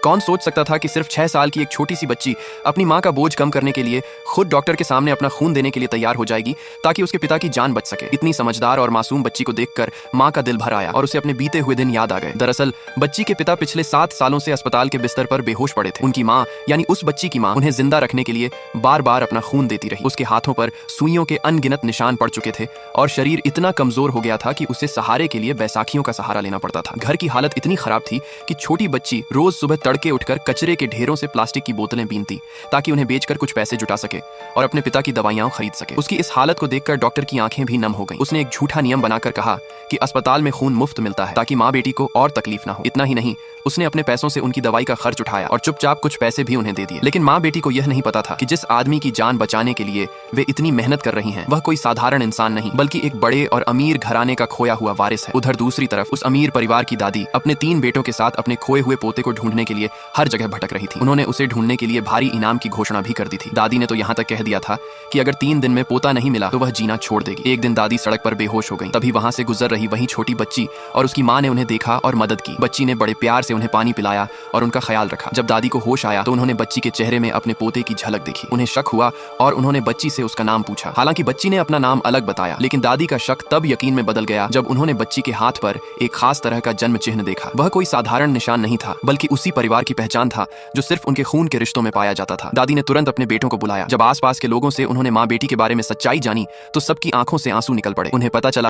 कौन सोच सकता था कि सिर्फ 6 साल की एक छोटी सी बच्ची अपनी माँ का बोझ कम करने के लिए खुद डॉक्टर के सामने अपना खून देने के लिए तैयार हो जाएगी ताकि उसके पिता की जान बच सके। इतनी समझदार और मासूम बच्ची को देखकर माँ का दिल भर आया और उसे अपने बीते हुए दिन याद आ गए। दरअसल बच्ची के पिता पिछले 7 सालों से अस्पताल के बिस्तर पर बेहोश पड़े थे। उनकी माँ यानी उस बच्ची की माँ उन्हें जिंदा रखने के लिए बार बार अपना खून देती रही। उसके हाथों पर सुइयों के अनगिनत निशान पड़ चुके थे और शरीर इतना कमजोर हो गया था कि उसे सहारे के लिए बैसाखियों का सहारा लेना पड़ता था। घर की हालत इतनी खराब थी कि छोटी बच्ची रोज सुबह तड़के उठकर कचरे के ढेरों से प्लास्टिक की बोतलें बीनती ताकि उन्हें बेचकर कुछ पैसे जुटा सके और अपने पिता की दवाइयां खरीद सके। उसकी इस हालत को देखकर डॉक्टर की आंखें भी नम हो गईं। उसने एक झूठा नियम बनाकर कहा कि अस्पताल में खून मुफ्त मिलता है ताकि माँ बेटी को और तकलीफ ना हो। इतना ही नहीं, उसने अपने पैसों से उनकी दवाई का खर्च उठाया और चुपचाप कुछ पैसे भी उन्हें दे दिए। लेकिन माँ बेटी को यह नहीं पता था कि जिस आदमी की जान बचाने के लिए वे इतनी मेहनत कर रही हैं वह कोई साधारण इंसान नहीं बल्कि एक बड़े और अमीर घराने का खोया हुआ वारिस है। उधर दूसरी तरफ उस अमीर परिवार की दादी अपने 3 बेटों के साथ अपने खोए हुए पोते को ढूंढने के लिए हर जगह भटक रही थी। उन्होंने उसे ढूंढने के लिए भारी इनाम की घोषणा भी कर दी थी। दादी ने तो यहाँ तक कह दिया था कि अगर 3 दिन में पोता नहीं मिला तो वह जीना छोड़ देगी। एक दिन दादी सड़क पर बेहोश हो गई। तभी वहां से गुजर रही वही छोटी बच्ची और उसकी माँ ने उन्हें देखा और मदद की। बच्ची ने बड़े प्यार से उन्हें पानी पिलाया और उनका ख्याल रखा। जब दादी को होश आया तो उन्होंने बच्ची के चेहरे में अपने पोते की झलक देखी। उन्हें शक हुआ और उन्होंने बच्ची से उसका नाम पूछा। हालांकि बच्ची ने अपना नाम अलग बताया, लेकिन दादी का शक तब यकीन में बदल गया जब उन्होंने बच्ची के हाथ पर एक खास तरह का जन्म चिन्ह देखा। वह कोई साधारण निशान नहीं था बल्कि उसी परिवार की पहचान था जो सिर्फ उनके खून के रिश्तों में पाया जाता था। दादी ने तुरंत अपने बेटों को बुलाया। जब आसपास के लोगों से उन्होंने माँ बेटी के बारे में सच्चाई जानी तो सबकी आंखों से आंसू निकल पड़े। उन्हें पता चला